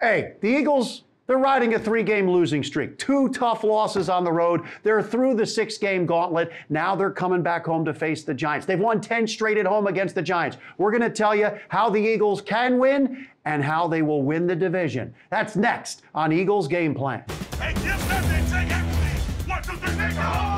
Hey, the Eagles, they're riding a 3-game losing streak. 2 tough losses on the road. They're through the 6-game gauntlet. Now they're coming back home to face the Giants. They've won 10 straight at home against the Giants. We're going to tell you how the Eagles can win and how they will win the division. That's next on Eagles Game Plan. Hey, give that thing, take everything. 1, 2, 3, go!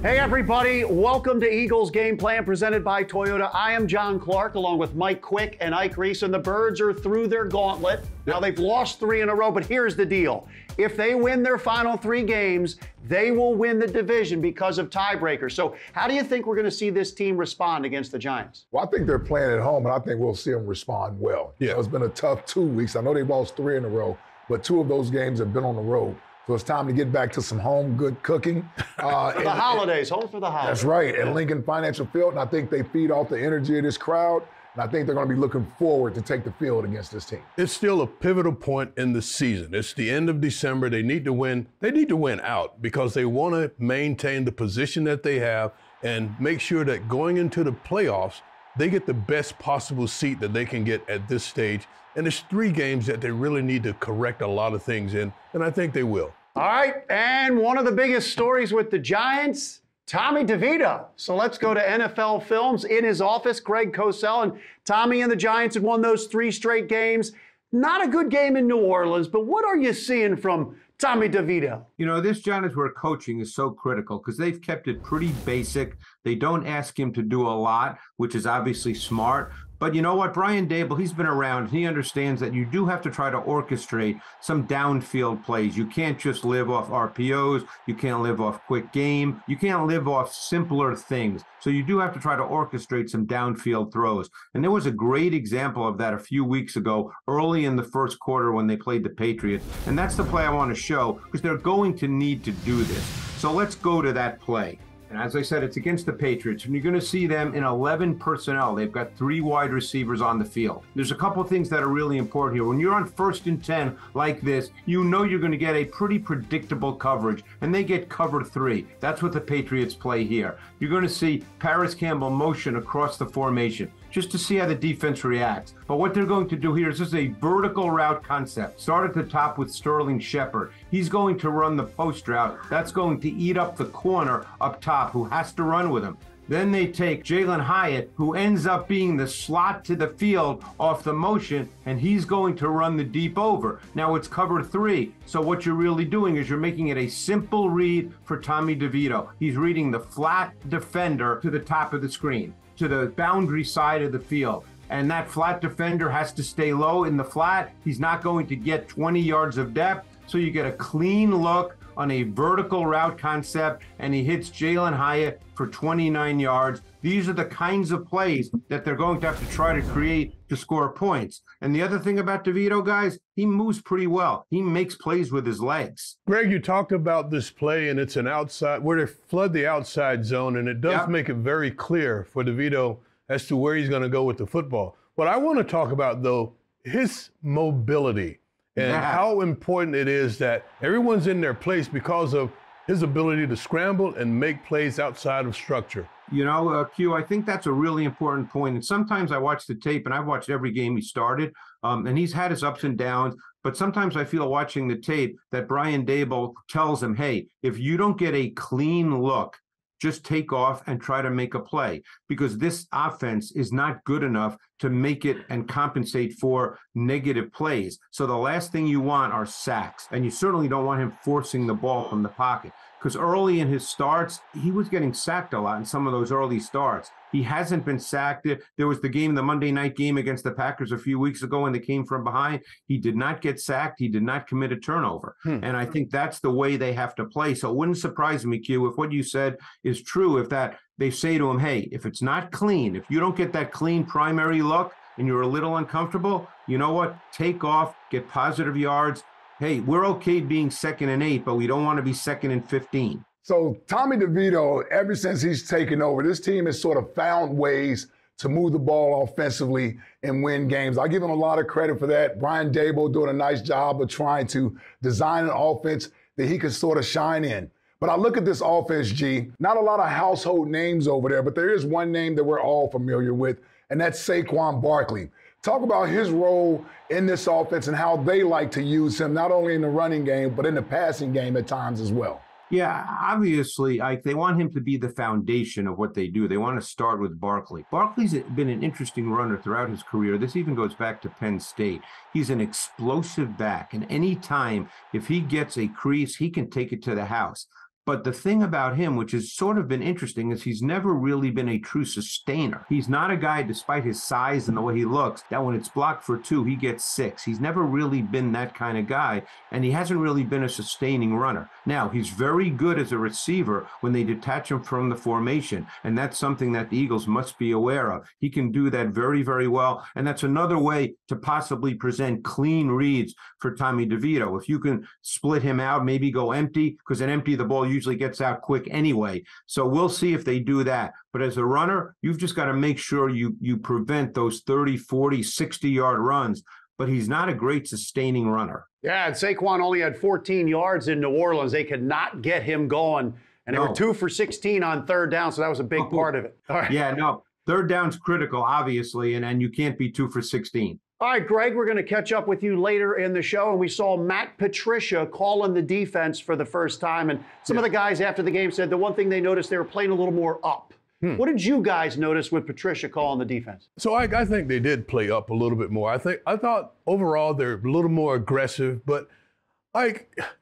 Hey everybody, welcome to Eagles Game Plan presented by Toyota. I am John Clark along with Mike Quick and Ike Reese, and the Birds are through their gauntlet. Now they've lost 3 in a row, but here's the deal. If they win their final 3 games, they will win the division because of tiebreakers. So how do you think we're going to see this team respond against the Giants? Well, I think they're playing at home, and I think we'll see them respond well. Yeah. It's been a tough 2 weeks. I know they've lost 3 in a row, but 2 of those games have been on the road. So it's time to get back to some home good cooking. For the holidays, home for the holidays. That's right, at Lincoln Financial Field, and I think they feed off the energy of this crowd, and I think they're going to be looking forward to take the field against this team. It's still a pivotal point in the season. It's the end of December. They need to win. They need to win out because they want to maintain the position that they have and make sure that going into the playoffs, they get the best possible seat that they can get at this stage. And it's 3 games that they really need to correct a lot of things in, and I think they will. All right, and one of the biggest stories with the Giants, Tommy DeVito. So let's go to NFL Films. In his office, Greg Cosell, and Tommy and the Giants had won those 3 straight games. Not a good game in New Orleans, but what are you seeing from Tommy DeVito? You know, this Giants where coaching is so critical because they've kept it pretty basic. They don't ask him to do a lot, which is obviously smart. But you know what? Brian Daboll, he's been around. He understands that you do have to try to orchestrate some downfield plays. You can't just live off RPOs. You can't live off quick game. You can't live off simpler things. So you do have to try to orchestrate some downfield throws. And there was a great example of that a few weeks ago, early in the first quarter when they played the Patriots. And that's the play I want to show because they're going to need to do this. So let's go to that play. And as I said, it's against the Patriots, and you're going to see them in 11 personnel. They've got 3 wide receivers on the field. There's a couple of things that are really important here. When you're on 1st and 10 like this, you know you're going to get a pretty predictable coverage, and they get cover 3. That's what the Patriots play here. You're going to see Paris Campbell motion across the formation just to see how the defense reacts. But what they're going to do here is just a vertical route concept. Start at the top with Sterling Shepard. He's going to run the post route. That's going to eat up the corner up top who has to run with him. Then they take Jalen Hurts, who ends up being the slot to the field off the motion, and he's going to run the deep over. Now it's cover 3. So what you're really doing is you're making it a simple read for Tommy DeVito. He's reading the flat defender to the top of the screen, to the boundary side of the field. And that flat defender has to stay low in the flat. He's not going to get 20 yards of depth. So you get a clean look on a vertical route concept, and he hits Jalen Hurts for 29 yards. These are the kinds of plays that they're going to have to try to create to score points. And the other thing about DeVito, guys, he moves pretty well. He makes plays with his legs. Greg, you talked about this play, and it's an outside, where they flood the outside zone, and it does make it very clear for DeVito as to where he's going to go with the football. What I want to talk about, though, his mobility and how important it is that everyone's in their place because of his ability to scramble and make plays outside of structure. You know, Q, I think that's a really important point. And sometimes I watch the tape, and I've watched every game he started, and he's had his ups and downs. But sometimes I feel watching the tape that Brian Daboll tells him, hey, if you don't get a clean look, just take off and try to make a play, because this offense is not good enough to make it and compensate for negative plays. So the last thing you want are sacks, and you certainly don't want him forcing the ball from the pocket, because early in his starts, he was getting sacked a lot in some of those early starts. He hasn't been sacked. There was the game, the Monday night game against the Packers a few weeks ago when they came from behind. He did not get sacked. He did not commit a turnover. And I think that's the way they have to play. So it wouldn't surprise me, Q, if what you said is true, if that they say to him, hey, if it's not clean, if you don't get that clean primary look and you're a little uncomfortable, you know what? Take off, get positive yards. Hey, we're okay being 2nd and 8, but we don't want to be 2nd and 15. So Tommy DeVito, ever since he's taken over, this team has sort of found ways to move the ball offensively and win games. I give him a lot of credit for that. Brian Daboll doing a nice job of trying to design an offense that he can sort of shine in. But I look at this offense, G, not a lot of household names over there, but there is one name that we're all familiar with, and that's Saquon Barkley. Talk about his role in this offense and how they like to use him, not only in the running game, but in the passing game at times as well. Yeah, obviously, Ike, they want him to be the foundation of what they do. They want to start with Barkley. Barkley's been an interesting runner throughout his career. This even goes back to Penn State. He's an explosive back, and any time, if he gets a crease, he can take it to the house. But the thing about him, which has sort of been interesting, is he's never really been a true sustainer. He's not a guy, despite his size and the way he looks, that when it's blocked for 2, he gets 6. He's never really been that kind of guy, and he hasn't really been a sustaining runner. Now, he's very good as a receiver when they detach him from the formation, and that's something that the Eagles must be aware of. He can do that very, very well, and that's another way to possibly present clean reads for Tommy DeVito. If you can split him out, maybe go empty, because an empty, the ball usually gets out quick anyway. So we'll see if they do that. But as a runner, you've just got to make sure you prevent those 30, 40, 60-yard runs. But he's not a great sustaining runner. Yeah, and Saquon only had 14 yards in New Orleans. They could not get him going. And they were 2 for 16 on third down, so that was a big part of it. All right. Yeah, no, third down's critical, obviously, and you can't be 2 for 16. All right, Greg, we're going to catch up with you later in the show. And we saw Matt Patricia calling the defense for the first time. And some of the guys after the game said the one thing they noticed, they were playing a little more up. What did you guys notice with Patricia calling the defense? So I think they did play up a little bit more. I thought overall they're a little more aggressive, but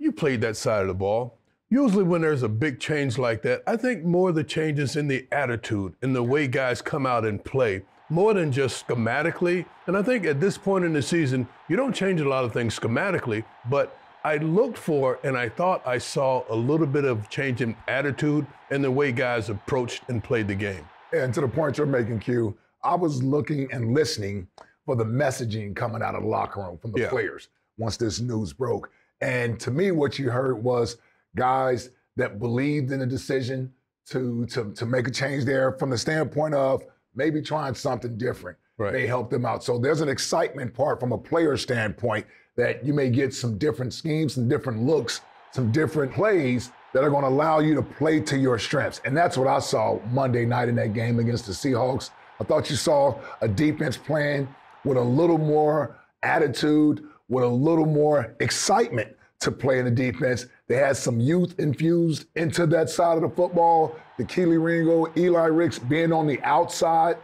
you played that side of the ball. Usually when there's a big change like that, I think more of the changes in the attitude, in the way guys come out and play, more than just schematically. And I think at this point in the season, you don't change a lot of things schematically, but I looked for and I thought I saw a little bit of change in attitude and the way guys approached and played the game. And to the point you're making, Q, I was looking and listening for the messaging coming out of the locker room from the players once this news broke. And to me, what you heard was guys that believed in the decision to make a change there from the standpoint of maybe trying something different. Right. They helped them out. So there's an excitement part from a player standpoint that you may get some different schemes, some different looks, some different plays that are going to allow you to play to your strengths. And that's what I saw Monday night in that game against the Seahawks. I thought you saw a defense playing with a little more attitude, with a little more excitement to play in the defense. They had some youth infused into that side of the football. The Keely Ringo, Eli Ricks being on the outside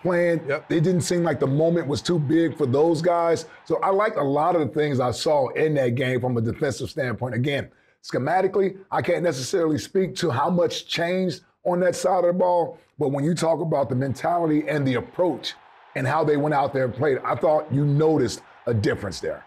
playing. It didn't seem like the moment was too big for those guys. So I liked a lot of the things I saw in that game from a defensive standpoint. Again, schematically, I can't necessarily speak to how much changed on that side of the ball, but when you talk about the mentality and the approach and how they went out there and played, I thought you noticed a difference there.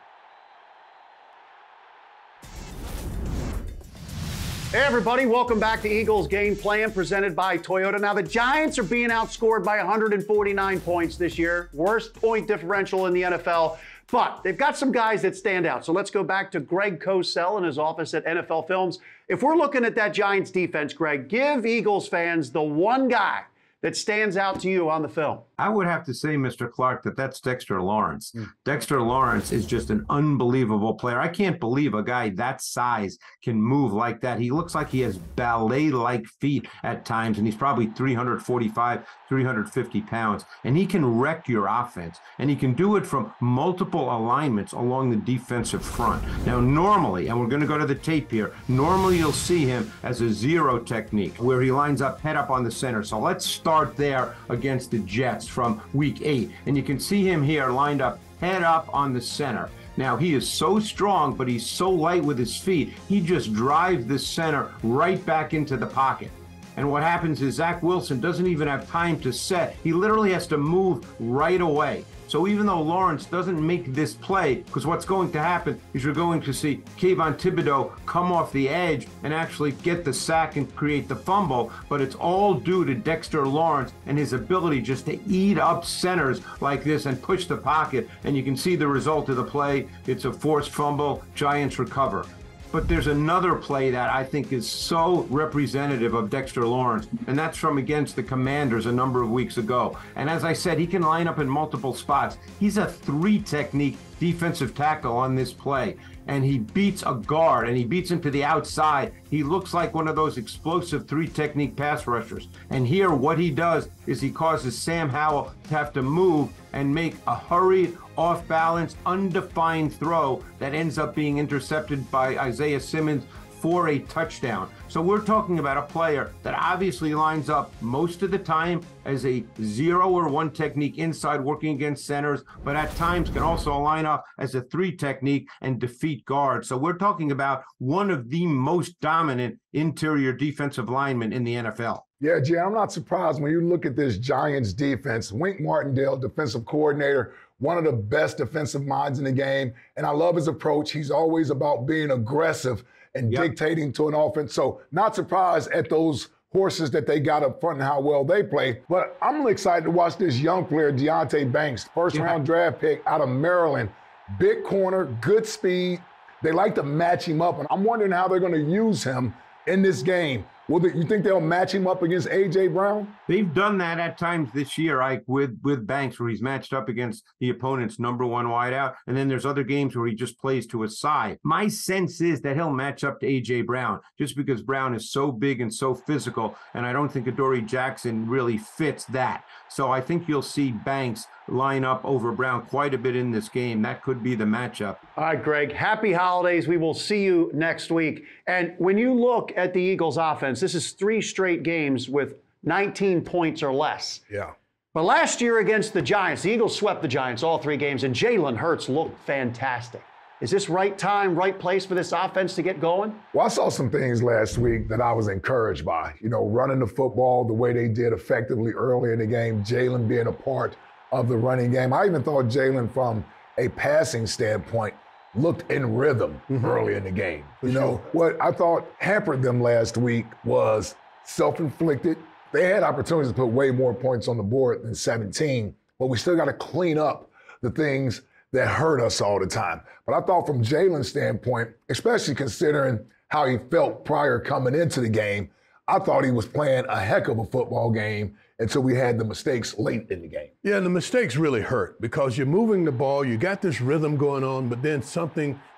Hey everybody, welcome back to Eagles Game Plan presented by Toyota. Now the Giants are being outscored by 149 points this year, worst point differential in the NFL, but they've got some guys that stand out. So let's go back to Greg Cosell in his office at NFL Films. If we're looking at that Giants defense, Greg, give Eagles fans the one guy that stands out to you on the film. I would have to say, Mr. Clark, that's Dexter Lawrence. Dexter Lawrence is just an unbelievable player. I can't believe a guy that size can move like that. He looks like he has ballet-like feet at times, and he's probably 345, 350 pounds. And he can wreck your offense, and he can do it from multiple alignments along the defensive front. Now, normally, and we're going to go to the tape here, normally you'll see him as a zero technique, where he lines up head up on the center. So let's start there against the Jets from week 8. And you can see him here lined up head up on the center. Now, he is so strong, but he's so light with his feet, he just drives the center right back into the pocket. And what happens is Zach Wilson doesn't even have time to set. He literally has to move right away. So even though Lawrence doesn't make this play, because what's going to happen is you're going to see Kayvon Thibodeau come off the edge and actually get the sack and create the fumble, but it's all due to Dexter Lawrence and his ability just to eat up centers like this and push the pocket, and you can see the result of the play. It's a forced fumble, Giants recover. But there's another play that I think is so representative of Dexter Lawrence, and that's from against the Commanders a number of weeks ago. And as I said, he can line up in multiple spots. He's a 3 technique defensive tackle on this play, and he beats a guard, and he beats him to the outside. He looks like one of those explosive three-technique pass rushers. And here, what he does is he causes Sam Howell to have to move and make a hurried, off-balance, undefined throw that ends up being intercepted by Isaiah Simmons for a touchdown. So we're talking about a player that obviously lines up most of the time as a 0 or 1 technique inside working against centers, but at times can also line up as a 3 technique and defeat guards. So we're talking about one of the most dominant interior defensive linemen in the NFL. Yeah, Jay, I'm not surprised when you look at this Giants defense. Wink Martindale, defensive coordinator, one of the best defensive minds in the game. And I love his approach. He's always about being aggressive and dictating to an offense. So not surprised at those horses that they got up front and how well they play. But I'm really excited to watch this young player, Deonte Banks, first-round draft pick out of Maryland. Big corner, good speed. They like to match him up, and I'm wondering how they're going to use him in this game. You think they'll match him up against A.J. Brown? They've done that at times this year, Ike, with Banks, where he's matched up against the opponent's number 1 wideout. And then there's other games where he just plays to his side. My sense is that he'll match up to A.J. Brown just because Brown is so big and so physical. And I don't think Adoree Jackson really fits that. So I think you'll see Banks line up over Brown quite a bit in this game. That could be the matchup. All right, Greg, happy holidays. We will see you next week. And when you look at the Eagles offense, this is 3 straight games with 19 points or less. Yeah. But last year against the Giants, the Eagles swept the Giants all 3 games, and Jalen Hurts looked fantastic. Is this right time, right place for this offense to get going? Well, I saw some things last week that I was encouraged by. You know, running the football the way they did effectively early in the game, Jalen being a part of the running game. I even thought Jalen, from a passing standpoint, looked in rhythm early in the game. You know, what I thought hampered them last week was self-inflicted. They had opportunities to put way more points on the board than 17, but we still got to clean up the things that hurt us all the time. But I thought from Jalen's standpoint, especially considering how he felt prior coming into the game, I thought he was playing a heck of a football game until we had the mistakes late in the game. Yeah, and the mistakes really hurt because you're moving the ball, you got this rhythm going on, but then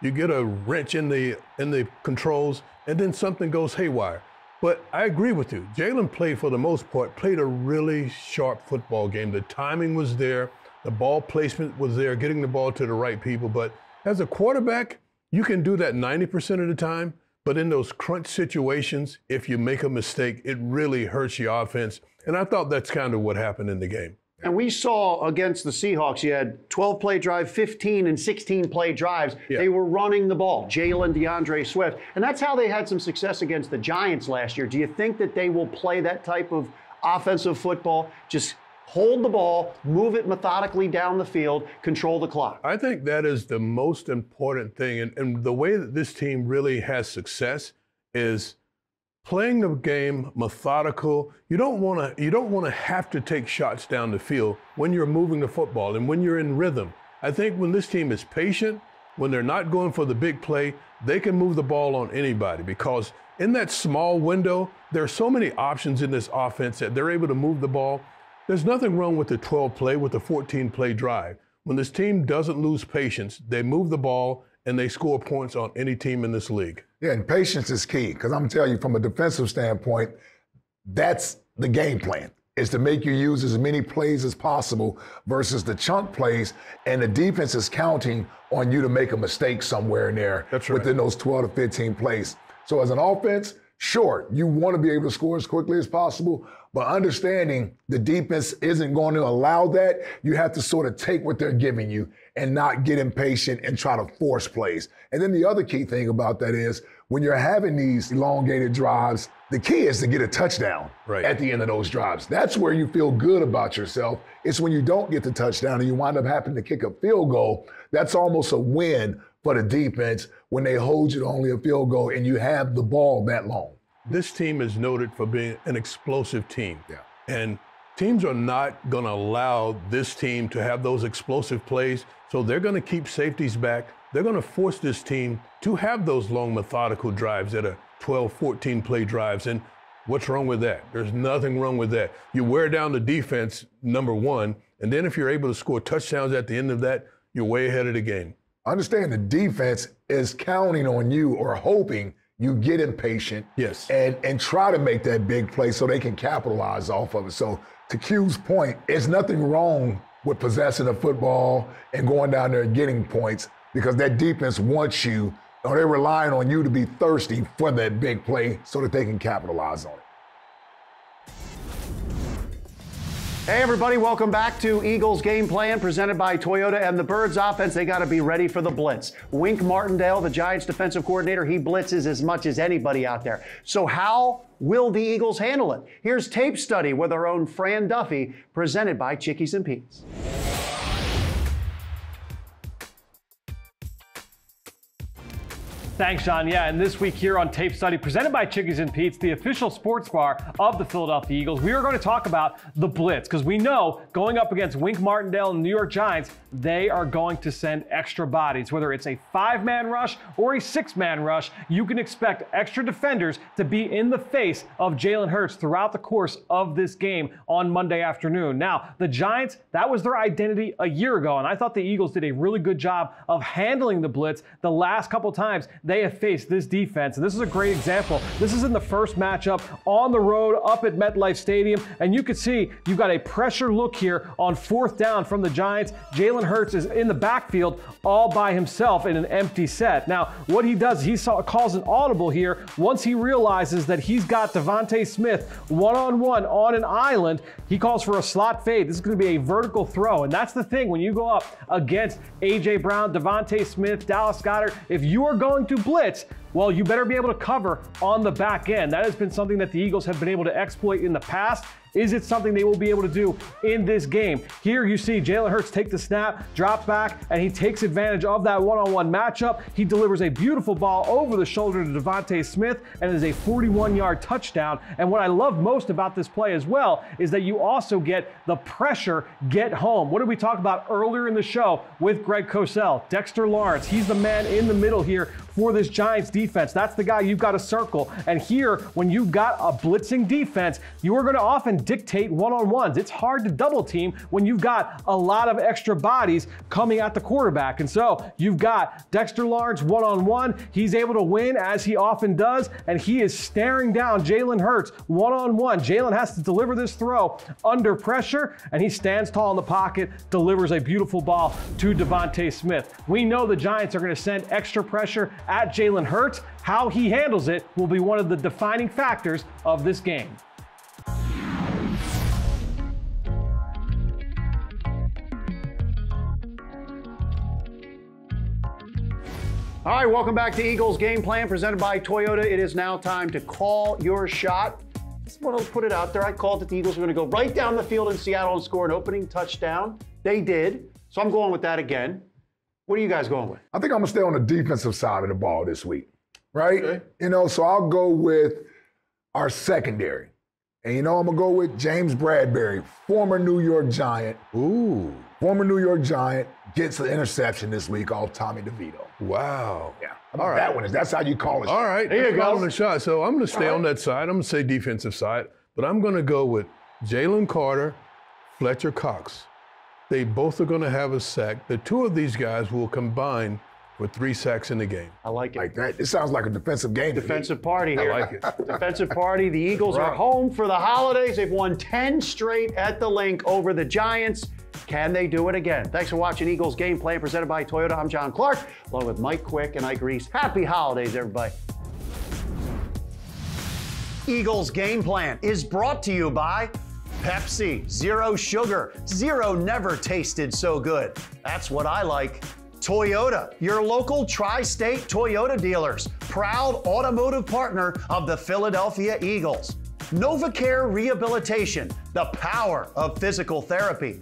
you get a wrench in the controls, and then something goes haywire. But I agree with you. Jalen played, for the most part, played a really sharp football game. The timing was there. The ball placement was there, getting the ball to the right people. But as a quarterback, you can do that 90% of the time. But in those crunch situations, if you make a mistake, it really hurts your offense. And I thought that's kind of what happened in the game. And we saw against the Seahawks, you had 12-play drive, 15 and 16-play drives. Yeah. They were running the ball, Jalen, DeAndre Swift. And that's how they had some success against the Giants last year. Do you think that they will play that type of offensive football? Just hold the ball, move it methodically down the field, control the clock. I think that is the most important thing. And the way that this team really has success is playing the game methodical. You don't want to have to take shots down the field when you're moving the football and when you're in rhythm. I think when this team is patient, when they're not going for the big play, they can move the ball on anybody, because in that small window, there are so many options in this offense that they're able to move the ball. There's nothing wrong with the 12-play, with the 14-play drive. When this team doesn't lose patience, they move the ball and they score points on any team in this league. Yeah, and patience is key, because I'm telling you, from a defensive standpoint, that's the game plan, is to make you use as many plays as possible versus the chunk plays, and the defense is counting on you to make a mistake somewhere in there. That's right. Within those 12 to 15 plays. So as an offense, sure, you want to be able to score as quickly as possible, but understanding the defense isn't going to allow that, you have to sort of take what they're giving you and not get impatient and try to force plays. And then the other key thing about that is, when you're having these elongated drives, the key is to get a touchdown at the end of those drives. That's where you feel good about yourself. It's when you don't get the touchdown and you wind up having to kick a field goal. That's almost a win for the defense when they hold you to only a field goal and you have the ball that long. This team is noted for being an explosive team. Yeah. And teams are not going to allow this team to have those explosive plays, so they're going to keep safeties back. They're going to force this team to have those long, methodical drives that are 12, 14-play drives. And what's wrong with that? There's nothing wrong with that. You wear down the defense, number one, and then if you're able to score touchdowns at the end of that, you're way ahead of the game. Understand the defense is counting on you or hoping you get impatient and try to make that big play so they can capitalize off of it. So to Q's point, there's nothing wrong with possessing the football and going down there and getting points because that defense wants you, or they're relying on you to be thirsty for that big play so that they can capitalize on it. Hey everybody, welcome back to Eagles Game Plan presented by Toyota and the Birds offense. They got to be ready for the blitz. Wink Martindale, the Giants defensive coordinator, he blitzes as much as anybody out there. So how will the Eagles handle it? Here's tape study with our own Fran Duffy presented by Chickies and Pete's. Thanks, Sean. Yeah, and this week here on Tape Study, presented by Chickies and Pete's, the official sports bar of the Philadelphia Eagles, we are going to talk about the blitz because we know going up against Wink Martindale and the New York Giants, they are going to send extra bodies. Whether it's a 5-man rush or a 6-man rush, you can expect extra defenders to be in the face of Jalen Hurts throughout the course of this game on Monday afternoon. Now, the Giants, that was their identity a year ago, and I thought the Eagles did a really good job of handling the blitz the last couple times they have faced this defense. And this is a great example. This is in the first matchup on the road up at MetLife Stadium. And you can see you've got a pressure look here on 4th down from the Giants. Jalen Hurts is in the backfield all by himself in an empty set. Now, what he does, he calls an audible here. Once he realizes that he's got Devontae Smith one-on-one on an island, he calls for a slot fade. This is going to be a vertical throw. And that's the thing when you go up against A.J. Brown, Devontae Smith, Dallas Goedert, if you are going to blitz, well, you better be able to cover on the back end. That has been something that the Eagles have been able to exploit in the past. Is it something they will be able to do in this game? Here you see Jalen Hurts take the snap, drop back, and he takes advantage of that one-on-one matchup. He delivers a beautiful ball over the shoulder to Devontae Smith, and it is a 41-yard touchdown. And what I love most about this play as well is that you also get the pressure get home. What did we talk about earlier in the show with Greg Cosell? Dexter Lawrence, he's the man in the middle here for this Giants defense. That's the guy you've got to circle. And here, when you've got a blitzing defense, you are going to often dictate one-on-ones. It's hard to double team when you've got a lot of extra bodies coming at the quarterback. And so you've got Dexter Lawrence one-on-one. He's able to win as he often does, and he is staring down Jalen Hurts one-on-one. Jalen has to deliver this throw under pressure, and he stands tall in the pocket, delivers a beautiful ball to Devontae Smith. We know the Giants are going to send extra pressure at Jalen Hurts. How he handles it will be one of the defining factors of this game. All right, welcome back to Eagles Game Plan presented by Toyota. It is now time to call your shot. Just want to put it out there. I called that the Eagles were going to go right down the field in Seattle and score an opening touchdown. They did. So I'm going with that again. What are you guys going with? I think I'm going to stay on the defensive side of the ball this week, right? Okay. You know, so I'll go with our secondary. And, you know, I'm going to go with James Bradbury, former New York Giant. Ooh. Former New York Giant gets an interception this week off Tommy DeVito. Wow. Yeah. All right. That one is, that's how you call it. All right. There you go. On the shot. So I'm going to stay on that side. I'm going to say defensive side, but I'm going to go with Jalen Carter, Fletcher Cox. They both are going to have a sack. The two of these guys will combine for 3 sacks in the game. I like it. Like that. It sounds like a defensive game. Defensive party here. I like it. Defensive party. The Eagles are home for the holidays. They've won 10 straight at the Link over the Giants. Can they do it again? Thanks for watching Eagles Game Plan presented by Toyota. I'm John Clark, along with Mike Quick and Ike Reese. Happy holidays, everybody. Eagles Game Plan is brought to you by Pepsi. Zero sugar. Zero never tasted so good. That's what I like. Toyota, your local tri-state Toyota dealers. Proud automotive partner of the Philadelphia Eagles. NovaCare Rehabilitation, the power of physical therapy.